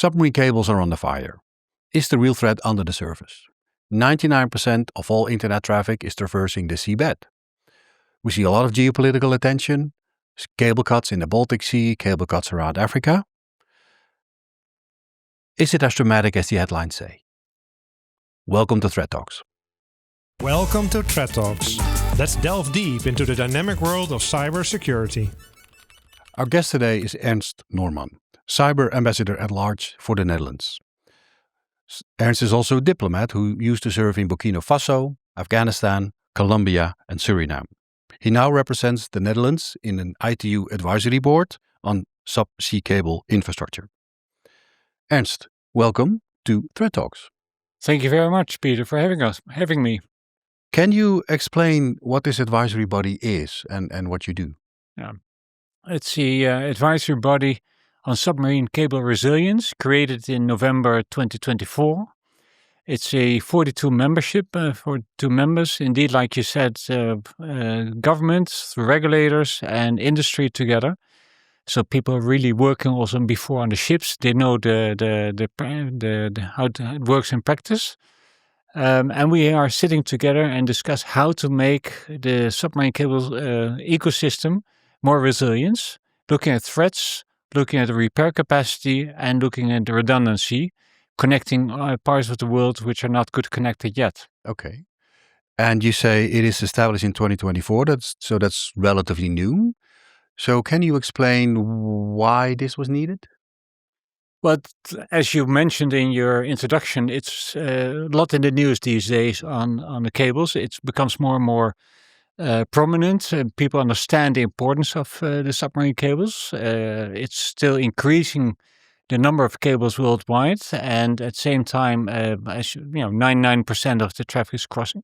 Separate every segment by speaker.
Speaker 1: Submarine cables are under fire. Is the real threat under the surface? 99% of all internet traffic is traversing the seabed. We see a lot of geopolitical attention, cable cuts in the Baltic Sea, cable cuts around Africa. Is it as dramatic as the headlines say? Welcome to Threat Talks.
Speaker 2: Welcome to Threat Talks. Let's delve deep into the dynamic world of cybersecurity.
Speaker 1: Our guest today is Ernst Noorman, Cyber Ambassador at Large for the Netherlands. Ernst is also a diplomat who used to serve in Burkina Faso, Afghanistan, Colombia and Suriname. He now represents the Netherlands in an ITU advisory board on subsea cable infrastructure. Ernst, welcome to Threat Talks.
Speaker 3: Thank you very much, Peter, for having me.
Speaker 1: Can you explain what this advisory body is and what you do?
Speaker 3: Yeah. It's the advisory body on submarine cable resilience, created in November 2024. It's a 42 membership, 42 members. Indeed, like you said, governments, regulators, and industry together. So people are really working also before on the ships. They know how it works in practice. And we are sitting together and discuss how to make the submarine cable ecosystem more resilient, looking at threats, looking at the repair capacity, and looking at the redundancy, connecting parts of the world which are not good connected yet.
Speaker 1: Okay. And you say it is established in 2024, that's relatively new. So can you explain why this was needed?
Speaker 3: Well, as you mentioned in your introduction, it's a lot in the news these days on the cables. It becomes more and more prominent. People understand the importance of the submarine cables. It's still increasing the number of cables worldwide, and at the same time, 99% of the traffic is crossing.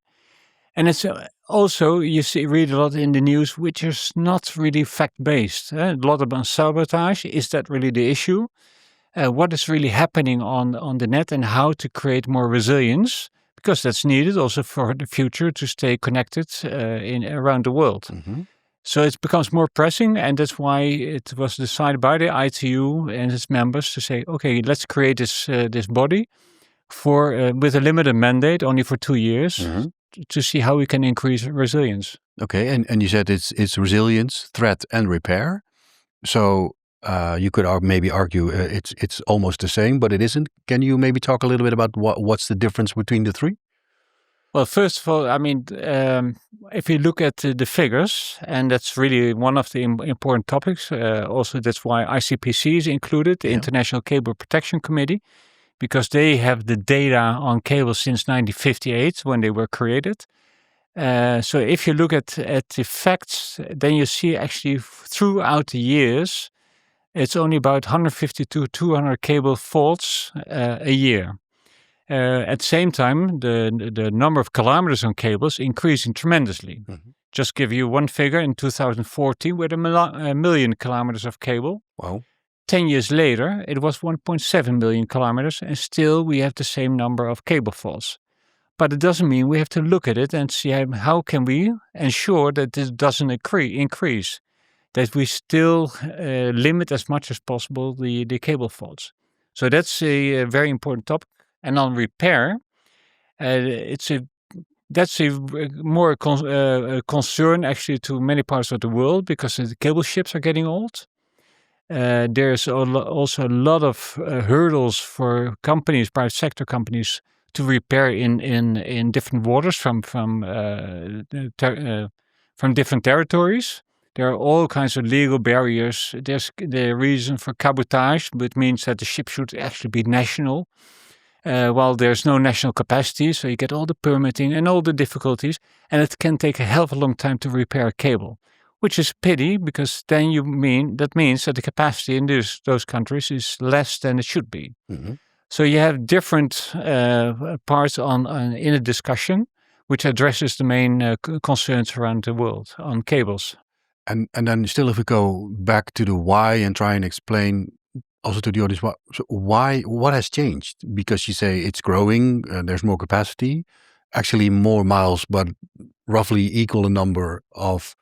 Speaker 3: And it's also, read a lot in the news, which is not really fact-based. A lot about sabotage. Is that really the issue? What is really happening on the net and how to create more resilience, because that's needed also for the future to stay connected around the world.
Speaker 1: Mm-hmm.
Speaker 3: So it becomes more pressing, and that's why it was decided by the ITU and its members to say, okay, let's create this body with a limited mandate, only for 2 years,
Speaker 1: Mm-hmm.
Speaker 3: to see how we can increase resilience.
Speaker 1: Okay, and you said it's resilience, threat, and repair. So you could maybe argue it's almost the same, but it isn't. Can you maybe talk a little bit about what's the difference between the three?
Speaker 3: Well, first of all, if you look at the figures, and that's really one of the important topics, also that's why ICPC is included, the International Cable Protection Committee, because they have the data on cables since 1958 when they were created. So if you look at the facts, then you see actually throughout the years, it's only about 150 to 200 cable faults a year. At the same time, the number of kilometers on cables increasing tremendously.
Speaker 1: Mm-hmm.
Speaker 3: Just give you one figure, in 2014, we had a million kilometers of cable.
Speaker 1: Wow.
Speaker 3: 10 years later, it was 1.7 million kilometers, and still we have the same number of cable faults. But it doesn't mean we have to look at it and see how can we ensure that this doesn't increase, that we still limit as much as possible the cable faults. So that's a very important topic. And on repair, that's a more concern actually to many parts of the world, because the cable ships are getting old. There's also a lot of hurdles for companies, private sector companies, to repair in different waters from different territories. There are all kinds of legal barriers. There's the reason for sabotage, which means that the ship should actually be national. While there's no national capacity, so you get all the permitting and all the difficulties, and it can take a hell of a long time to repair a cable, which is a pity, because then that means that the capacity in those countries is less than it should be.
Speaker 1: Mm-hmm.
Speaker 3: So you have different parts in a discussion, which addresses the main concerns around the world on cables.
Speaker 1: And then still, if we go back to the why and try and explain also to the audience, what has changed? Because you say it's growing, there's more capacity, actually more miles, but roughly equal a number of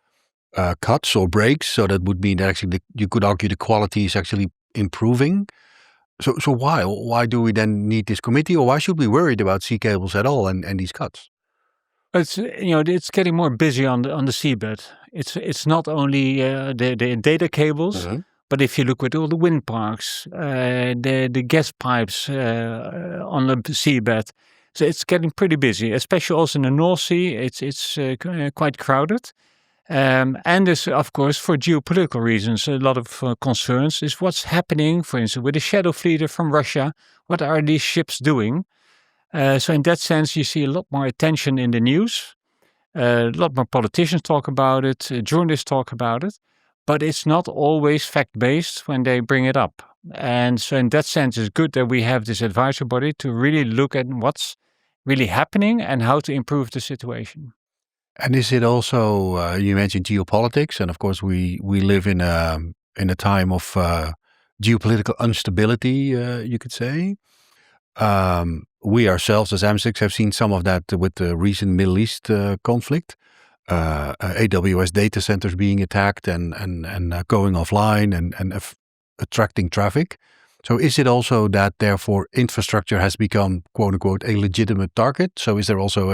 Speaker 1: cuts or breaks. So that would mean that actually you could argue the quality is actually improving. So why? Why do we then need this committee, or why should we be worried about sea cables at all and these cuts?
Speaker 3: It's getting more busy on the seabed. It's not only the data cables, but if you look at all the wind parks, the gas pipes on the seabed, so it's getting pretty busy. Especially also in the North Sea, it's quite crowded. And there's, of course, for geopolitical reasons, a lot of concerns is what's happening, for instance, with the shadow fleet from Russia. What are these ships doing? So in that sense, you see a lot more attention in the news. A lot more politicians talk about it, journalists talk about it, but it's not always fact-based when they bring it up. And so in that sense, it's good that we have this advisory body to really look at what's really happening and how to improve the situation.
Speaker 1: And is it also, you mentioned geopolitics, and of course we live in a time of geopolitical instability, you could say. We ourselves as AMS-IX have seen some of that with the recent Middle East conflict. AWS data centers being attacked and going offline and attracting traffic. So is it also that therefore infrastructure has become, quote unquote, a legitimate target? So is there also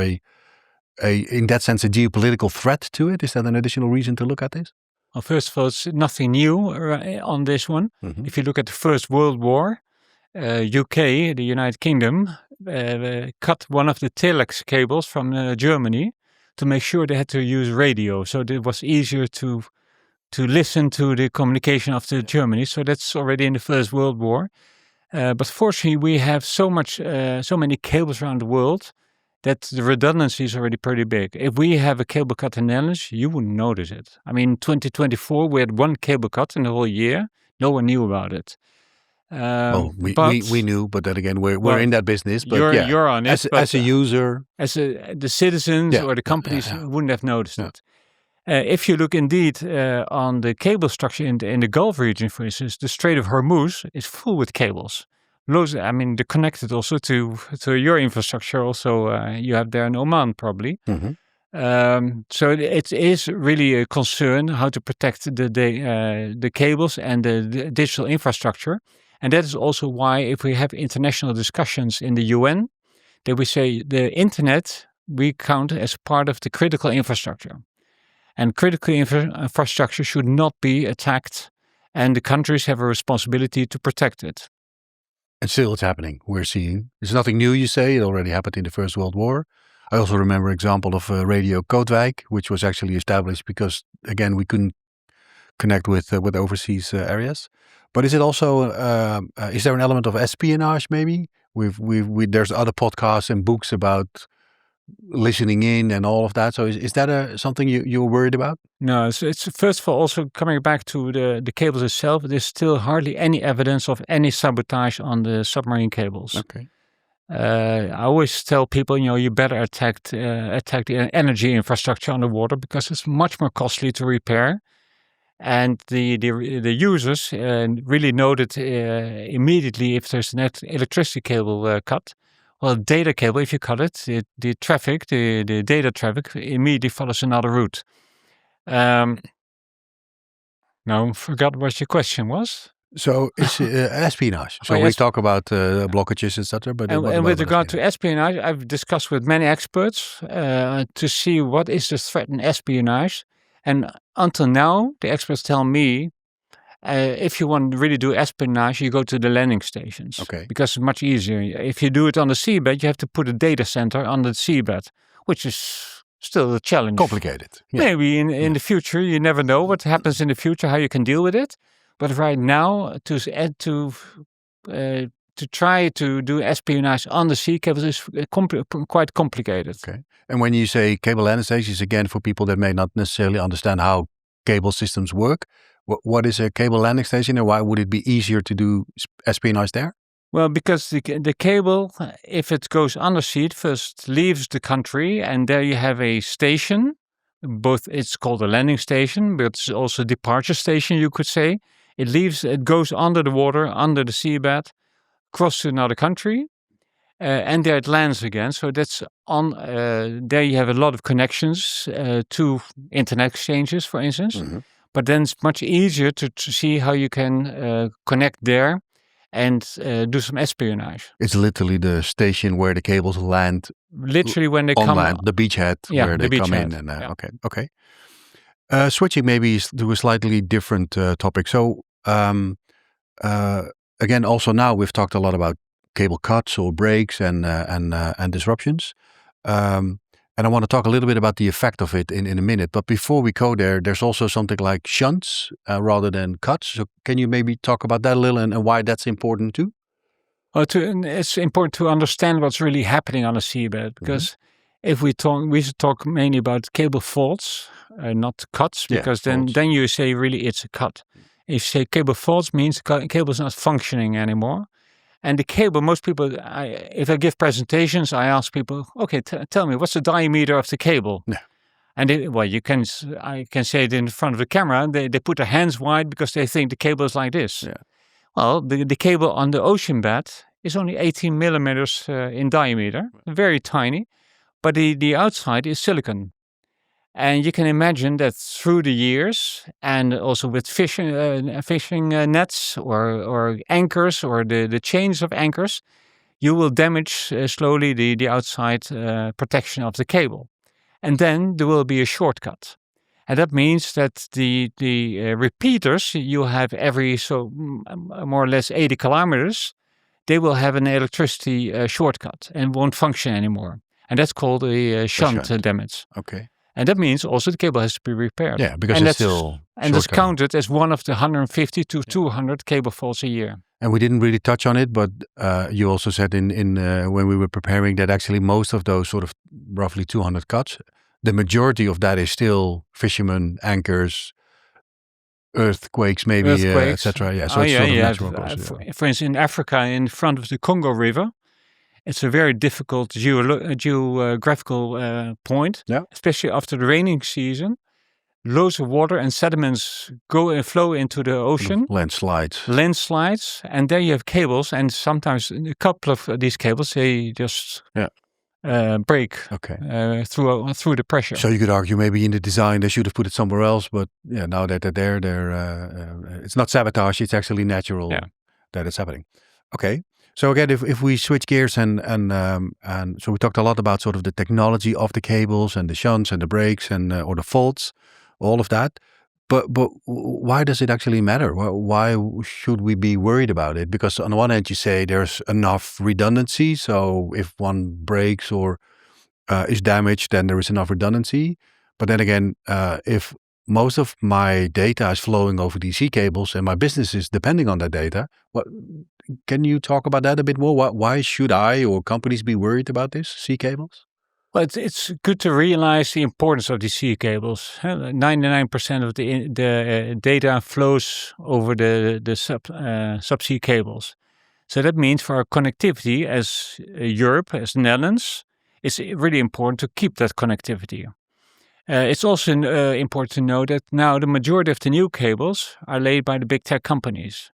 Speaker 1: in that sense, a geopolitical threat to it? Is that an additional reason to look at this?
Speaker 3: Well, first of all, it's nothing new on this one. If you look at the First World War, UK, the United Kingdom, cut one of the telex cables from Germany to make sure they had to use radio. So it was easier to listen to the communication of the Germany. So that's already in the First World War. But fortunately, we have so many cables around the world that the redundancy is already pretty big. If we have a cable cut in the Netherlands, you wouldn't notice it. I mean, 2024, we had one cable cut in the whole year. No one knew about it.
Speaker 1: We knew, but then again, we're in that business. But
Speaker 3: you're on it.
Speaker 1: As a user,
Speaker 3: the citizens or the companies wouldn't have noticed it. If you look indeed on the cable structure in the Gulf region, for instance, the Strait of Hormuz is full with cables. They're connected also to your infrastructure. Also, you have there in Oman probably. So it is really a concern how to protect the cables and the digital infrastructure. And that is also why if we have international discussions in the UN, that we say the internet we count as part of the critical infrastructure. And critical infrastructure should not be attacked, and the countries have a responsibility to protect it.
Speaker 1: And still it's happening, we're seeing. It's nothing new, you say. It already happened in the First World War. I also remember an example of Radio Kootwijk, which was actually established because, again, we couldn't connect with overseas areas. But is it also, is there an element of espionage maybe? There's other podcasts and books about listening in and all of that. So is that something you're worried about?
Speaker 3: No, it's first of all also coming back to the cables itself. There's still hardly any evidence of any sabotage on the submarine cables.
Speaker 1: Okay.
Speaker 3: I always tell people, you better attack the energy infrastructure underwater because it's much more costly to repair. And the users really noted immediately if there's an electricity cable cut. Well, data cable, if you cut it, the traffic, the data traffic immediately follows another route. Now, I forgot what your question was.
Speaker 1: So it's espionage. So we talk about blockages, etc. But
Speaker 3: and with regard to espionage, I've discussed with many experts to see what is the threat in espionage. And until now, the experts tell me, if you want to really do espionage, you go to the landing stations.
Speaker 1: Okay.
Speaker 3: Because it's much easier. If you do it on the seabed, you have to put a data center on the seabed, which is still a challenge.
Speaker 1: Complicated. Yeah.
Speaker 3: Maybe in the future, you never know what happens in the future, how you can deal with it. But right now, to try to do espionage on the sea cables is quite complicated.
Speaker 1: Okay. And when you say cable landing stations, again, for people that may not necessarily understand how cable systems work, what is a cable landing station and why would it be easier to do espionage there?
Speaker 3: Well, because the cable, if it goes undersea, it first leaves the country and there you have a station. It's called a landing station, but it's also a departure station, you could say. It goes under the water, under the seabed, across to another country, and there it lands again. So that's on. There you have a lot of connections to internet exchanges, for instance. Mm-hmm. But then it's much easier to see how you can connect there and do some espionage.
Speaker 1: It's literally the station where the cables land
Speaker 3: Literally when they
Speaker 1: on
Speaker 3: come
Speaker 1: land, the beachhead where
Speaker 3: the
Speaker 1: they come in.
Speaker 3: beachhead,
Speaker 1: And
Speaker 3: yeah.
Speaker 1: okay. Switching maybe to a slightly different topic. So again, also now we've talked a lot about cable cuts or breaks and disruptions. And I want to talk a little bit about the effect of it in a minute. But before we go there, there's also something like shunts rather than cuts. So can you maybe talk about that a little and why that's important too?
Speaker 3: Well, it's important to understand what's really happening on a seabed, because if we should talk mainly about cable faults, not cuts, because then you say really it's a cut. If you say cable faults, means cable is not functioning anymore. And the cable, most people, if I give presentations, I ask people, okay, tell me, what's the diameter of the cable?
Speaker 1: Yeah.
Speaker 3: And I can say it in front of the camera. They put their hands wide because they think the cable is like this.
Speaker 1: Yeah.
Speaker 3: Well, the cable on the ocean bed is only 18 millimeters in diameter, very tiny, but the outside is silicon. And you can imagine that through the years, and also with fishing nets or anchors or the chains of anchors, you will damage slowly the outside protection of the cable. And then there will be a shortcut. And that means that the repeaters you have every more or less 80 kilometers, they will have an electricity shortcut and won't function anymore. And that's called a shunt damage.
Speaker 1: Okay.
Speaker 3: And that means also the cable has to be repaired.
Speaker 1: Yeah, because it's still
Speaker 3: and it's counted as one of the 150 to 200 cable faults a year.
Speaker 1: And we didn't really touch on it, but you also said in when we were preparing that actually most of those sort of roughly 200 cuts, the majority of that is still fishermen, anchors, earthquakes, maybe, etc. Yeah, so it's sort of natural causes.
Speaker 3: For instance, in Africa, in front of the Congo River, it's a very difficult geographical point, especially after the raining season. Loads of water and sediments go and flow into the ocean. Landslides. And there you have cables, and sometimes a couple of these cables, they just break through the pressure.
Speaker 1: So you could argue maybe in the design they should have put it somewhere else, but now that they're there, it's not sabotage, it's actually natural that it's happening. Okay. So again, if we switch gears and so we talked a lot about sort of the technology of the cables and the shunts and the breaks and or the faults, all of that. But why does it actually matter? Why should we be worried about it? Because on the one hand, you say there's enough redundancy. So if one breaks or is damaged, then there is enough redundancy. But then again, if most of my data is flowing over DC cables and my business is depending on that data, can you talk about that a bit more? Why should I or companies be worried about this, sea cables?
Speaker 3: Well, it's good to realize the importance of the sea cables. 99% of the data flows over the subsea cables. So that means for our connectivity as Europe, as Netherlands, it's really important to keep that connectivity. It's also important to know that now the majority of the new cables are laid by the big tech companies.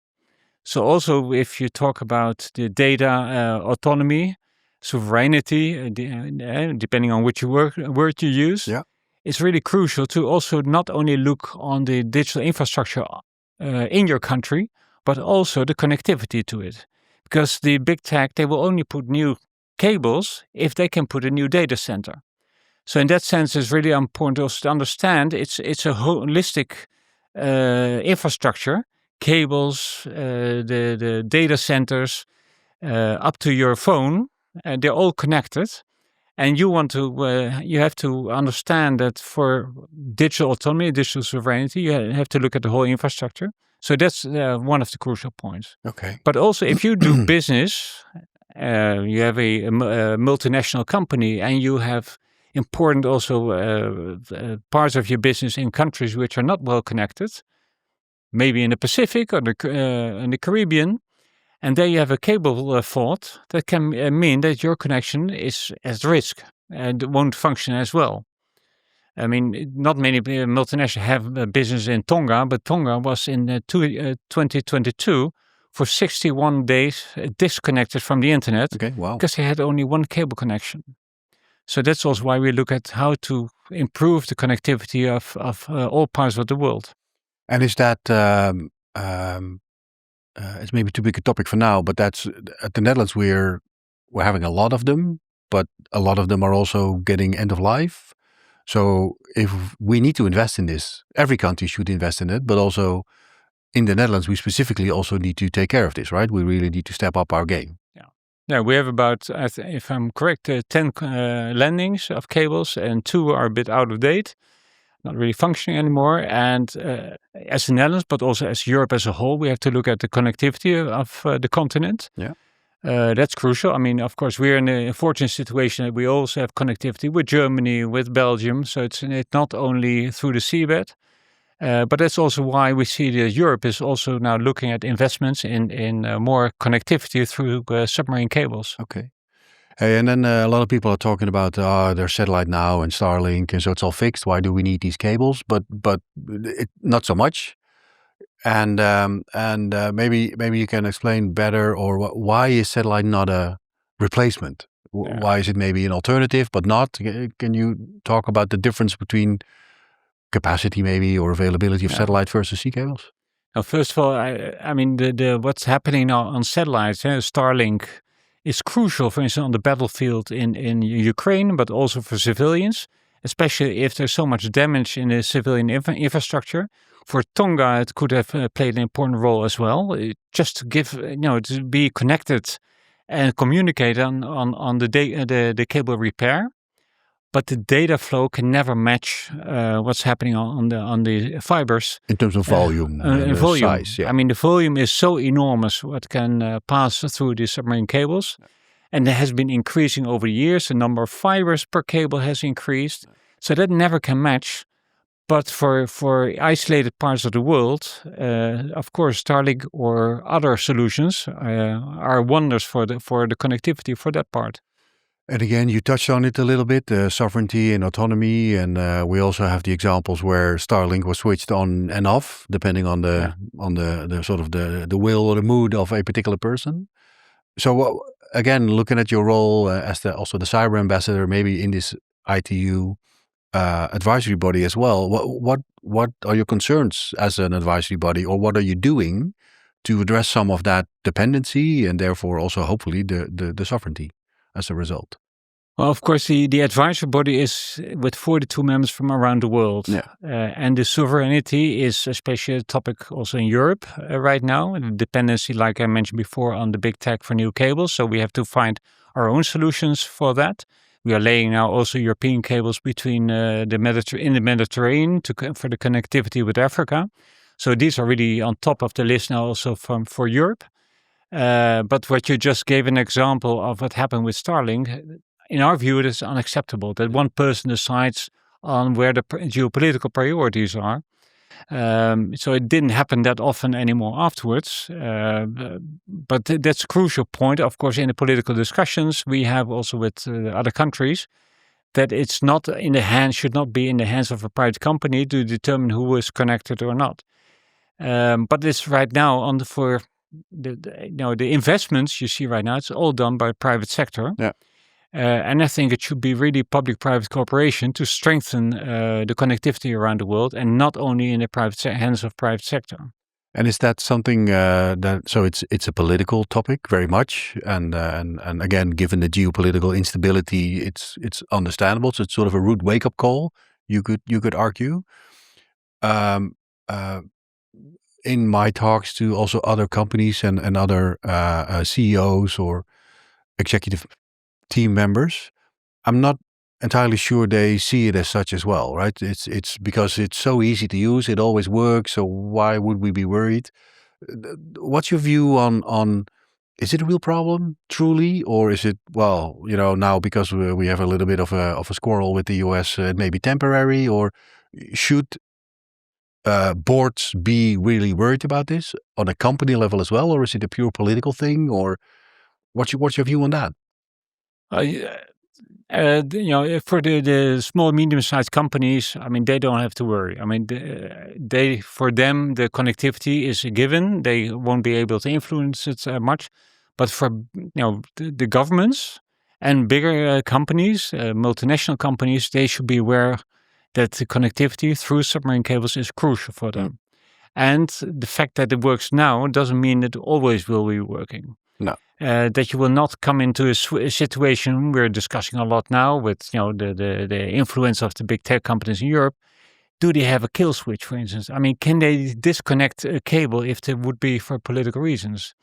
Speaker 3: So also if you talk about the data autonomy, sovereignty, depending on which word you use, it's really crucial to also not only look on the digital infrastructure in your country, but also the connectivity to it. Because the big tech, they will only put new cables if they can put a new data center. So in that sense, it's really important also to understand it's a holistic infrastructure, cables, the data centers, up to your phone. They're all connected, and you have to understand that for digital autonomy, digital sovereignty, you have to look at the whole infrastructure. So that's one of the crucial points.
Speaker 1: Okay.
Speaker 3: But also, if you do business, you have a multinational company, and you have important also parts of your business in countries which are not well connected, maybe in the Pacific or in the Caribbean. And there you have a cable fault that can mean that your connection is at risk and won't function as well. I mean, not many multinationals have a business in Tonga, but Tonga was in 2022 for 61 days disconnected from the internet because they had only one cable connection. So that's also why we look at how to improve the connectivity of all parts of the world.
Speaker 1: And is that it's maybe too big a topic for now, but that's at the Netherlands we're having a lot of them, but a lot of them are also getting end of life. So if we need to invest in this, every country should invest in it, but also in the Netherlands, we specifically also need to take care of this, right? We really need to step up our game.
Speaker 3: Yeah, we have about, if I'm correct, 10 landings of cables, and 2 are a bit out of date, not really functioning anymore. And as the Netherlands, but also as Europe as a whole, we have to look at the connectivity of the continent.
Speaker 1: Yeah.
Speaker 3: That's crucial. I mean, of course, we're in a fortunate situation that we also have connectivity with Germany, with Belgium. So it's not only through the seabed. But that's also why we see that Europe is also now looking at investments in more connectivity through submarine cables.
Speaker 1: Okay. Hey, and then a lot of people are talking about their satellite now and Starlink, and so it's all fixed. Why do we need these cables? But not so much. And maybe you can explain better, or why is satellite not a replacement? Why is it maybe an alternative but not? Can you talk about the difference between capacity maybe or availability of satellite versus sea cables?
Speaker 3: Now, first of all, I mean the what's happening now on satellites, Starlink is crucial, for instance, on the battlefield in Ukraine, but also for civilians, especially if there's so much damage in the civilian infrastructure. For Tonga, it could have played an important role as well, just to give, to be connected and communicate on the cable repair. But the data flow can never match what's happening on the fibers
Speaker 1: in terms of volume and
Speaker 3: volume.
Speaker 1: Size. Yeah.
Speaker 3: I mean, the volume is so enormous what can pass through the submarine cables, and it has been increasing over the years. The number of fibers per cable has increased, so that never can match. But for isolated parts of the world, of course, Starlink or other solutions are wonders for the connectivity for that part.
Speaker 1: And again, you touched on it a little bit, sovereignty and autonomy, and we also have the examples where Starlink was switched on and off, depending on the sort of the will or the mood of a particular person. So again, looking at your role as also the cyber ambassador, maybe in this ITU advisory body as well, what are your concerns as an advisory body, or what are you doing to address some of that dependency and therefore also hopefully the sovereignty as a result?
Speaker 3: Well, of course, the advisory body is with 42 members from around the world.
Speaker 1: Yeah.
Speaker 3: And the sovereignty is especially a topic also in Europe right now. And the dependency, like I mentioned before, on the big tech for new cables. So we have to find our own solutions for that. We are laying now also European cables between in the Mediterranean for the connectivity with Africa. So these are really on top of the list now also for Europe. But what you just gave an example of what happened with Starlink, in our view, it is unacceptable that one person decides on where the geopolitical priorities are. So it didn't happen that often anymore afterwards. But that's a crucial point, of course, in the political discussions we have also with other countries, that it's not should not be in the hands of a private company to determine who is connected or not. But it's right now for the investments you see right now, it's all done by private sector.
Speaker 1: Yeah.
Speaker 3: And I think it should be really public-private cooperation to strengthen the connectivity around the world, and not only in the hands of private sector.
Speaker 1: And is that something so it's a political topic very much, and again, given the geopolitical instability, it's understandable. So it's sort of a rude wake-up call, you could argue. In my talks to also other companies and other CEOs or executive team members, I'm not entirely sure they see it as such as well, right? It's because it's so easy to use, it always works, so why would we be worried? What's your view on is it a real problem truly, or is it, well, now because we have a little bit of a squirrel with the US, it may be temporary, or should boards be really worried about this on a company level as well, or is it a pure political thing, or what's your view on that?
Speaker 3: For the small, medium-sized companies, I mean, they don't have to worry. I mean, for them, the connectivity is a given. They won't be able to influence it much. But for the governments and bigger companies, multinational companies, they should be aware that the connectivity through submarine cables is crucial for them. And the fact that it works now doesn't mean it always will be working.
Speaker 1: No.
Speaker 3: That you will not come into a situation we're discussing a lot now with the influence of the big tech companies in Europe. Do they have a kill switch, for instance? I mean, can they disconnect a cable if it would be for political reasons?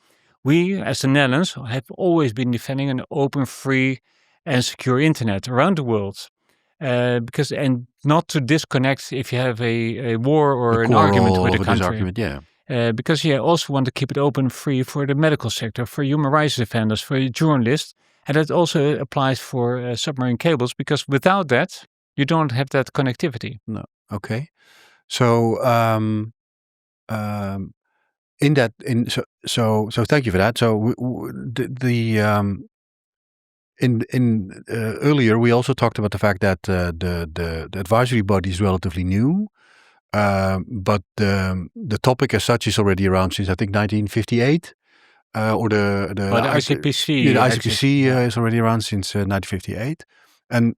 Speaker 3: We, as the Netherlands, have always been defending an open, free, and secure internet around the world. Because not to disconnect if you have a war or an argument with a country.
Speaker 1: Argument, yeah.
Speaker 3: Because you also want to keep it open and free for the medical sector, for human rights defenders, for journalists. And that also applies for submarine cables, because without that, you don't have that connectivity.
Speaker 1: No. Okay. So so thank you for that. So earlier we also talked about the fact that the advisory body is relatively new, but the topic as such is already around since I think 1958, or the
Speaker 3: ICPC.
Speaker 1: The ICPC is already around since 1958, and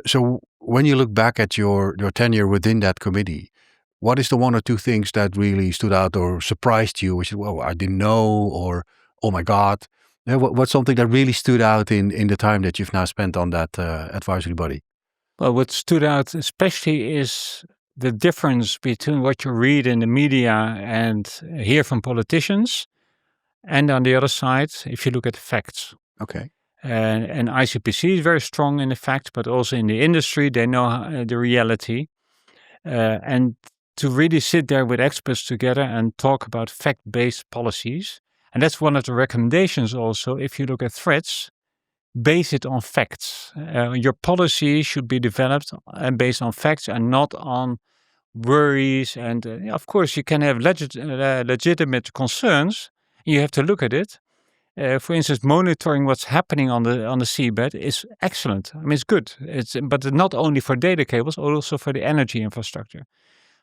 Speaker 1: so when you look back at your tenure within that committee, what is the one or two things that really stood out or surprised you, which is, well, I didn't know, or oh my God? What's something that really stood out in the time that you've now spent on that advisory body?
Speaker 3: Well, what stood out especially is the difference between what you read in the media and hear from politicians, and on the other side, if you look at the facts.
Speaker 1: Okay.
Speaker 3: And ICPC is very strong in the facts, but also in the industry, they know the reality. And to really sit there with experts together and talk about fact-based policies. And that's one of the recommendations also. If you look at threats, base it on facts. Your policy should be developed based on facts and not on worries. And of course, you can have legitimate concerns. You have to look at it. For instance, monitoring what's happening on the seabed is excellent. I mean, it's good. But not only for data cables, also for the energy infrastructure.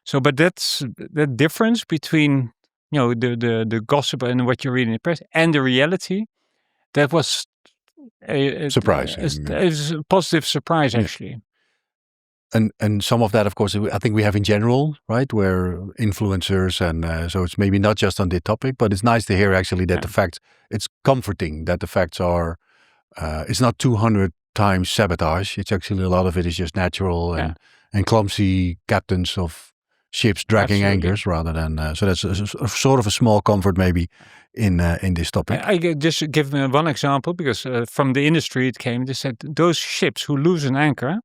Speaker 3: So, but that's the difference between the gossip and what you read in the press and the reality. That was
Speaker 1: surprising.
Speaker 3: It's a positive surprise, actually.
Speaker 1: And some of that, of course, I think we have in general, right? Where influencers and so it's maybe not just on this topic, but it's nice to hear actually that the facts. It's comforting that the facts are. It's not 200 times sabotage. It's actually a lot of it is just natural and clumsy captains of ships dragging anchors rather than. So that's a sort of a small comfort maybe in this topic.
Speaker 3: I just give one example because from the industry it came. They said those ships who lose an anchor.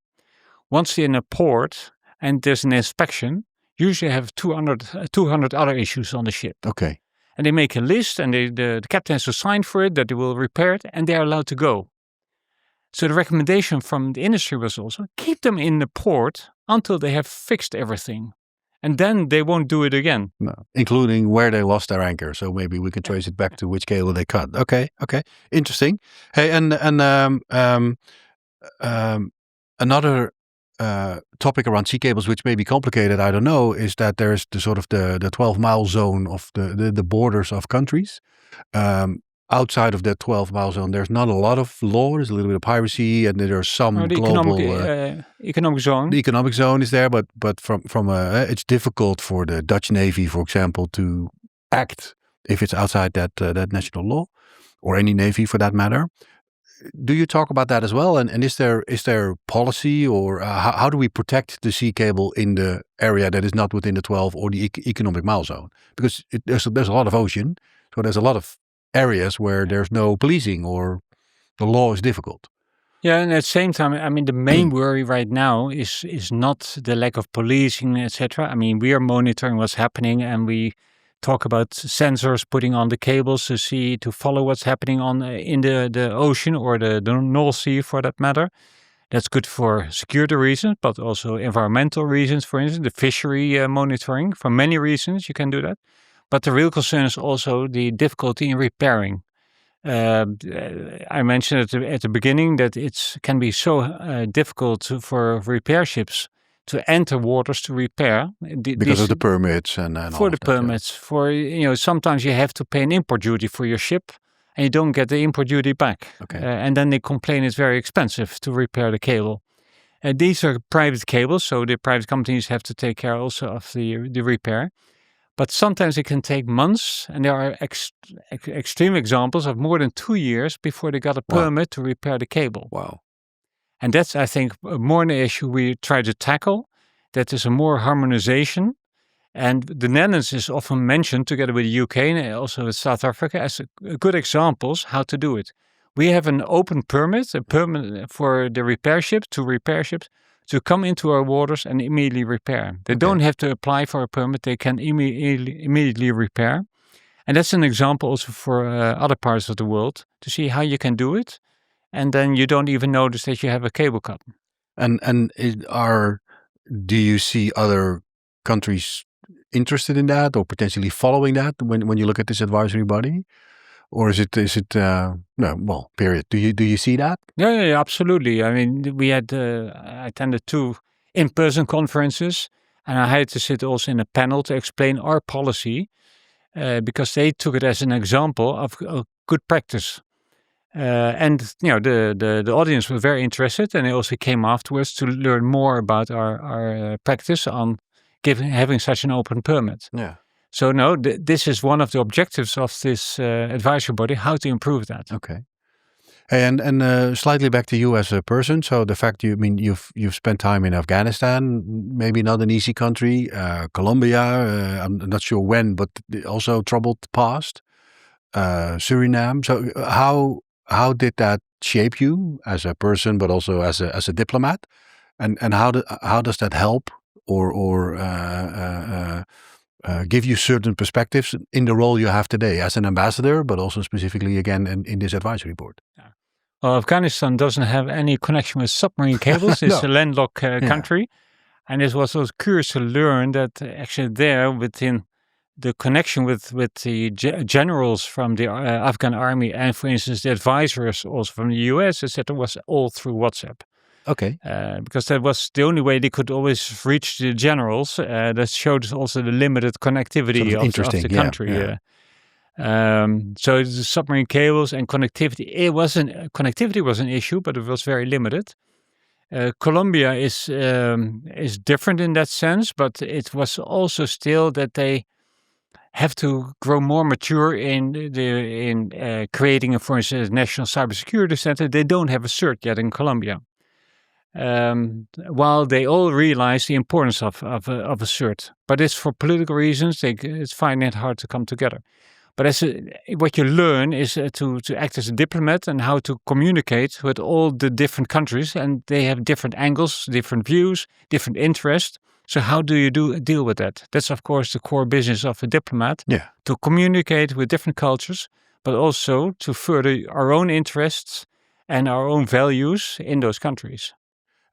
Speaker 3: Once they're in a port and there's an inspection, usually have 200 other issues on the ship.
Speaker 1: Okay.
Speaker 3: And they make a list and the captain has to sign for it that they will repair it and they're allowed to go. So the recommendation from the industry was also keep them in the port until they have fixed everything. And then they won't do it again.
Speaker 1: No, including where they lost their anchor. So maybe we can trace it back to which cable they cut. Okay. Interesting. Hey, and another topic around sea cables, which may be complicated, I don't know, is that there's the sort of the 12-mile zone of the borders of countries. Outside of that 12-mile zone, there's not a lot of law. There's a little bit of piracy, and there's some global
Speaker 3: economic zone.
Speaker 1: The economic zone is there, but from it's difficult for the Dutch Navy, for example, to act if it's outside that national law, or any navy for that matter. Do you talk about that as well? And is there policy, or how do we protect the sea cable in the area that is not within the 12 or the economic mile zone? Because there's a lot of ocean, so there's a lot of areas where there's no policing or the law is difficult.
Speaker 3: Yeah, and at the same time, I mean, the main worry right now is not the lack of policing, etc. I mean, we are monitoring what's happening, and we talk about sensors putting on the cables to follow what's happening in the ocean or the North Sea, for that matter. That's good for security reasons, but also environmental reasons. For instance, the fishery monitoring. For many reasons, you can do that. But the real concern is also the difficulty in repairing. I mentioned at the beginning that it can be so difficult for repair ships to enter waters to repair.
Speaker 1: Because of the permits and
Speaker 3: for the permits. Yeah. For sometimes you have to pay an import duty for your ship, and you don't get the import duty back.
Speaker 1: Okay.
Speaker 3: And then they complain it's very expensive to repair the cable. These are private cables, so the private companies have to take care also of the repair. But sometimes it can take months, and there are extreme examples of more than 2 years before they got a permit to repair the cable.
Speaker 1: Wow.
Speaker 3: And that's, I think, more an issue we try to tackle. That is a more harmonization. And the Netherlands is often mentioned together with the UK and also with South Africa as good examples how to do it. We have an open permit, a permit for the repair ships to come into our waters and immediately repair. They don't have to apply for a permit. They can immediately repair. And that's an example also for other parts of the world to see how you can do it. And then you don't even notice that you have a cable cut.
Speaker 1: Do you see other countries interested in that or potentially following that when you look at this advisory body? Or is it period. Do you see that?
Speaker 3: Yeah, absolutely. I mean, I attended 2 in-person conferences, and I had to sit also in a panel to explain our policy because they took it as an example of good practice. And the audience was very interested, and they also came afterwards to learn more about our practice on having such an open permit.
Speaker 1: Yeah.
Speaker 3: So no, this is one of the objectives of this advisory body: how to improve that.
Speaker 1: Okay. Hey, and slightly back to you as a person. So the fact you've spent time in Afghanistan, maybe not an easy country. Colombia, I'm not sure when, but also troubled past. Suriname. So how did that shape you as a person, but also as a diplomat? And how does that help or give you certain perspectives in the role you have today as an ambassador, but also specifically again in this advisory board?
Speaker 3: Yeah. Well, Afghanistan doesn't have any connection with submarine cables. It's a landlocked country. And it was also curious to learn that actually there within the connection with the generals from the Afghan army and, for instance, the advisors also from the US, etc., was all through WhatsApp.
Speaker 1: Okay.
Speaker 3: Because that was the only way they could always reach the generals. That showed also the limited connectivity of the country. Yeah. So the submarine cables and connectivity, connectivity was an issue, but it was very limited. Colombia is different in that sense, but it was also still that they have to grow more mature in creating, for instance, a national cybersecurity center. They don't have a cert yet in Colombia. While they all realize the importance of a cert, but it's for political reasons. It's finding it hard to come together. But what you learn is to act as a diplomat and how to communicate with all the different countries, and they have different angles, different views, different interests. So how do you deal with that? That's of course the core business of a diplomat.
Speaker 1: Yeah. To
Speaker 3: communicate with different cultures, but also to further our own interests and our own values in those countries.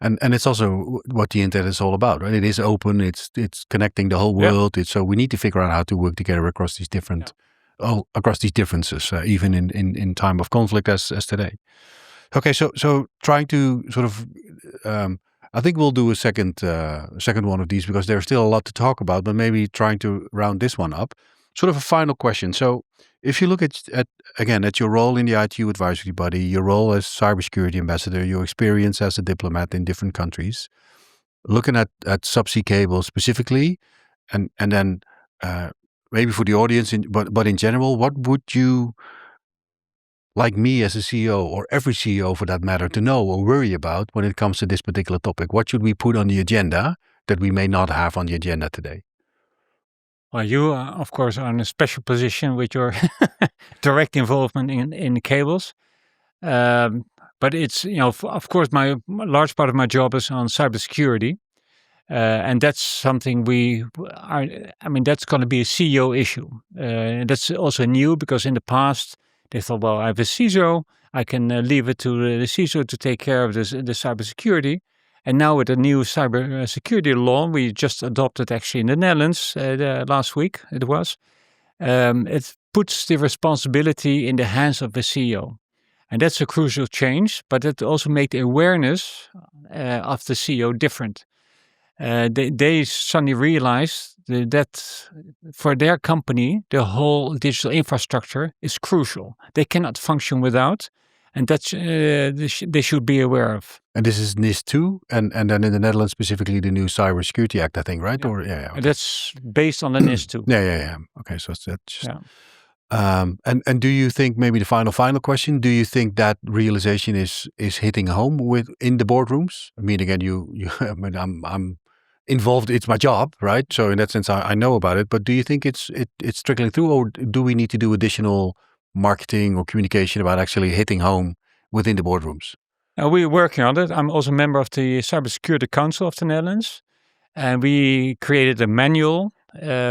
Speaker 1: And it's also what the internet is all about, right? It is open. It's connecting the whole world. Yeah. So we need to figure out how to work together across these across these differences, even in time of conflict as today. Okay, so trying to sort of, I think we'll do a second one of these because there's still a lot to talk about. But maybe trying to round this one up. Sort of a final question. So if you look at your role in the ITU advisory body, your role as cybersecurity ambassador, your experience as a diplomat in different countries, looking at subsea cables specifically, and then maybe for the audience, but in general, what would you like me as a CEO or every CEO for that matter to know or worry about when it comes to this particular topic? What should we put on the agenda that we may not have on the agenda today?
Speaker 3: Well, you, of course, are in a special position with your direct involvement in cables. But it's, of course, my large part of my job is on cybersecurity. And that's something that's going to be a CEO issue. That's also new because in the past, they thought, well, I have a CISO. I can leave it to the CISO to take care of the cybersecurity. And now with the new cybersecurity law, we just adopted actually in the Netherlands last week, it was. It puts the responsibility in the hands of the CEO. And that's a crucial change, but it also makes the awareness of the CEO different. They suddenly realized that for their company, the whole digital infrastructure is crucial. They cannot function without. And that's they should be aware of.
Speaker 1: And this is NIS2, and then in the Netherlands specifically the new Cybersecurity Act, I think, right?
Speaker 3: Yeah.
Speaker 1: Or okay.
Speaker 3: That's based on the NIS2.
Speaker 1: Yeah. Okay, so that's just. Yeah. And do you think, maybe the final question, do you think that realization is hitting home in the boardrooms? I mean, again, I mean, I'm involved. It's my job, right? So in that sense, I know about it. But do you think it's trickling through, or do we need to do additional marketing or communication about actually hitting home within the boardrooms?
Speaker 3: We're working on it. I'm also a member of the Cybersecurity Council of the Netherlands, and we created a manual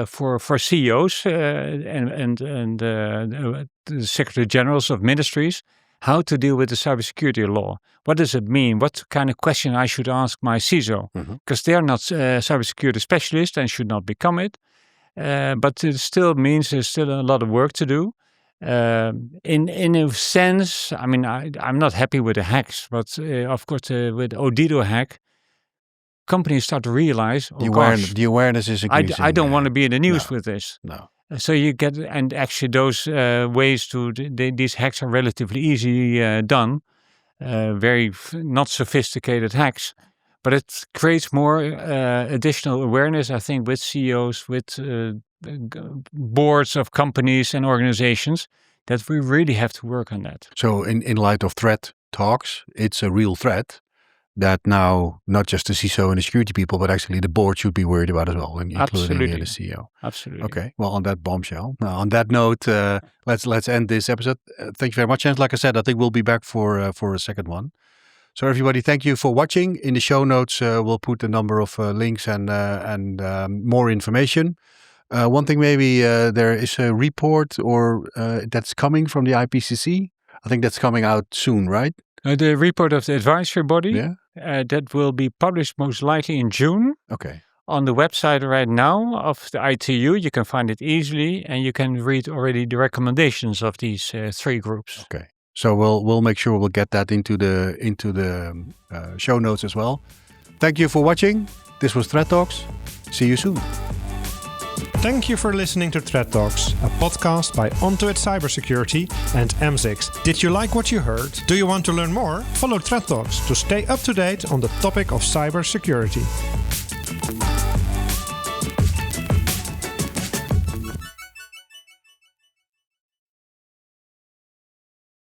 Speaker 3: for CEOs and the Secretary Generals of ministries how to deal with the cybersecurity law. What does it mean? What kind of question I should ask my CISO? Because they are not cybersecurity specialists and should not become it. But it still means there's still a lot of work to do. In a sense, I mean, I'm not happy with the hacks, but of course, with Odido hack, companies start to realize
Speaker 1: the awareness is increasing.
Speaker 3: I don't want to be in the news with this.
Speaker 1: No.
Speaker 3: So you get, and actually those ways these hacks are relatively easy done, very not sophisticated hacks, but it creates more additional awareness, I think, with CEOs, with boards of companies and organizations, that we really have to work on that.
Speaker 1: So in light of threat talks, it's a real threat that now not just the CISO and the security people, but actually the board should be worried about as well, including the CEO.
Speaker 3: Absolutely.
Speaker 1: Okay. Well, on that bombshell. Now, on that note, let's end this episode. Thank you very much, and like I said, I think we'll be back for a second one. So everybody, thank you for watching. In the show notes, we'll put a number of links and more information. One thing, maybe there is a report that's coming from the IPCC. I think that's coming out soon, right?
Speaker 3: The report of the advisory body,
Speaker 1: yeah.
Speaker 3: That will be published most likely in June.
Speaker 1: Okay.
Speaker 3: On the website right now of the ITU, you can find it easily, and you can read already the recommendations of these three groups.
Speaker 1: Okay. So we'll make sure we'll get that into the show notes as well. Thank you for watching. This was Threat Talks. See you soon.
Speaker 2: Thank you for listening to Threat Talks, a podcast by Onto It Cybersecurity and AMS-IX. Did you like what you heard? Do you want to learn more? Follow Threat Talks to stay up to date on the topic of cybersecurity.